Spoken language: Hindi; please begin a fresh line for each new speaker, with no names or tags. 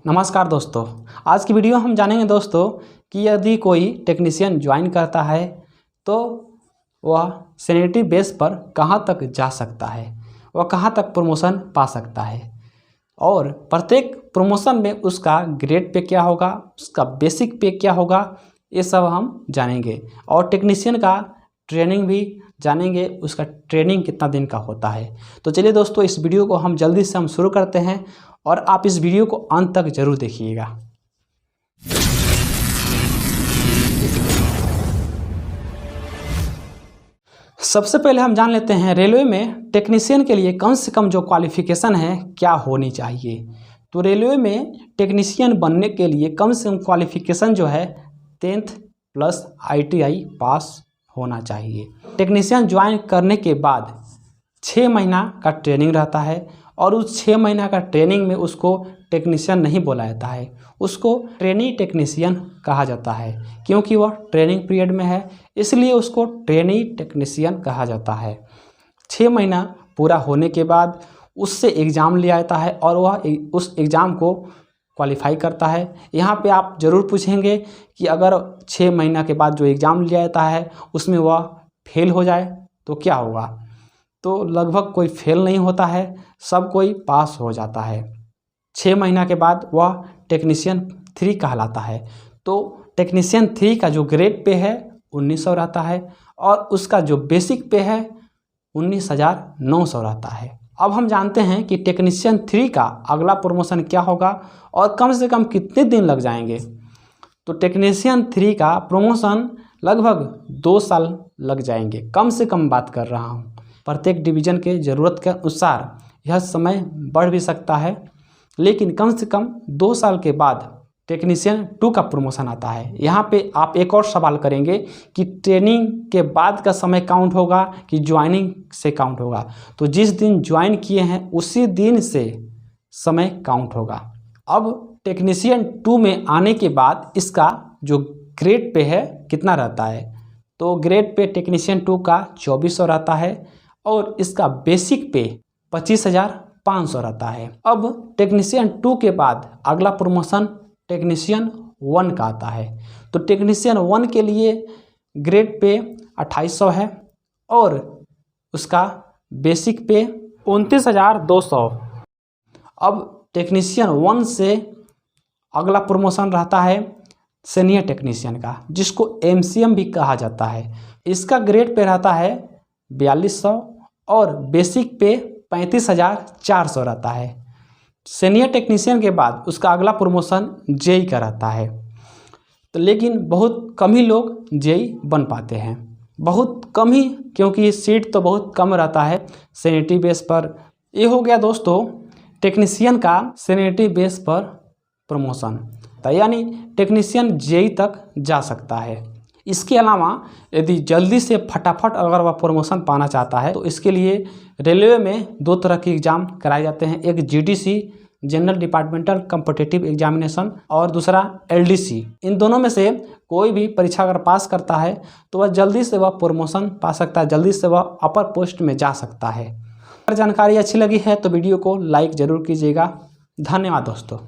नमस्कार दोस्तों, आज की वीडियो हम जानेंगे दोस्तों कि यदि कोई टेक्नीशियन ज्वाइन करता है तो वह सैनिटरी बेस पर कहां तक जा सकता है, वह कहां तक प्रमोशन पा सकता है और प्रत्येक प्रमोशन में उसका ग्रेड पे क्या होगा, उसका बेसिक पे क्या होगा, ये सब हम जानेंगे। और टेक्नीशियन का ट्रेनिंग भी जानेंगे, उसका ट्रेनिंग कितना दिन का होता है। तो चलिए दोस्तों, इस वीडियो को हम जल्दी से शुरू करते हैं और आप इस वीडियो को अंत तक जरूर देखिएगा। सबसे पहले हम जान लेते हैं रेलवे में टेक्नीशियन के लिए कम से कम जो क्वालिफिकेशन है क्या होनी चाहिए। तो रेलवे में टेक्नीशियन बनने के लिए कम से कम क्वालिफिकेशन जो है 10th प्लस ITI पास होना चाहिए। टेक्नीशियन ज्वाइन करने के बाद 6 महीना का ट्रेनिंग रहता है और उस 6 महीना का ट्रेनिंग में उसको टेक्नीशियन नहीं बोला जाता है, उसको ट्रेनी टेक्नीशियन कहा जाता है। क्योंकि वह ट्रेनिंग पीरियड में है इसलिए उसको ट्रेनी टेक्नीशियन कहा जाता है। 6 महीना पूरा होने के बाद उससे एग्ज़ाम लिया जाता है और वह उस एग्ज़ाम को क्वालिफाई करता है। यहाँ पे आप ज़रूर पूछेंगे कि अगर 6 महीना के बाद जो एग्ज़ाम लिया जाता है उसमें वह फेल हो जाए तो क्या होगा। तो लगभग कोई फेल नहीं होता है, सब कोई पास हो जाता है। 6 महीना के बाद वह टेक्नीशियन 3 कहलाता है। तो टेक्नीशियन 3 का जो ग्रेड पे है 1900 रहता है और उसका जो बेसिक पे है 19,900 रहता है। अब हम जानते हैं कि टेक्नीशियन 3 का अगला प्रमोशन क्या होगा और कम से कम कितने दिन लग जाएंगे। तो टेक्नीशियन 3 का प्रमोशन लगभग 2 साल लग जाएंगे, कम से कम बात कर रहा हूँ। प्रत्येक डिवीज़न के ज़रूरत के अनुसार यह समय बढ़ भी सकता है, लेकिन कम से कम 2 साल के बाद टेक्नीशियन 2 का प्रमोशन आता है। यहाँ पे आप एक और सवाल करेंगे कि ट्रेनिंग के बाद का समय काउंट होगा कि ज्वाइनिंग से काउंट होगा। तो जिस दिन ज्वाइन किए हैं उसी दिन से समय काउंट होगा। अब टेक्नीशियन 2 में आने के बाद इसका जो ग्रेड पे है कितना रहता है। तो ग्रेड पे टेक्नीशियन 2 का 2400 रहता है और इसका बेसिक पे 25,500 रहता है। अब टेक्नीशियन 2 के बाद अगला प्रमोशन टेक्नीशियन 1 का आता है। तो टेक्नीशियन 1 के लिए ग्रेड पे 2800 है और उसका बेसिक पे 29,200। अब टेक्नीशियन 1 से अगला प्रमोशन रहता है सीनियर टेक्नीशियन का, जिसको MCM भी कहा जाता है। इसका ग्रेड पे रहता है 4200 और बेसिक पे 35,400 रहता है। सीनियर टेक्नीशियन के बाद उसका अगला प्रमोशन JEE का रहता है। तो लेकिन बहुत कम ही लोग JEE बन पाते हैं, बहुत कम ही, क्योंकि सीट तो बहुत कम रहता है सैनिटरी बेस पर। ये हो गया दोस्तों टेक्नीशियन का सैनिटरी बेस पर प्रमोशन, यानी टेक्नीशियन JEE तक जा सकता है। इसके अलावा यदि जल्दी से फटाफट अगर वह प्रमोशन पाना चाहता है तो इसके लिए रेलवे में 2 तरह के एग्ज़ाम कराए जाते हैं। एक GDC general departmental competitive examination और दूसरा LDC। इन दोनों में से कोई भी परीक्षा अगर पास करता है तो वह जल्दी से वह प्रमोशन पा सकता है, जल्दी से वह अपर पोस्ट में जा सकता है। अगर जानकारी अच्छी लगी है तो वीडियो को लाइक ज़रूर कीजिएगा। धन्यवाद दोस्तों।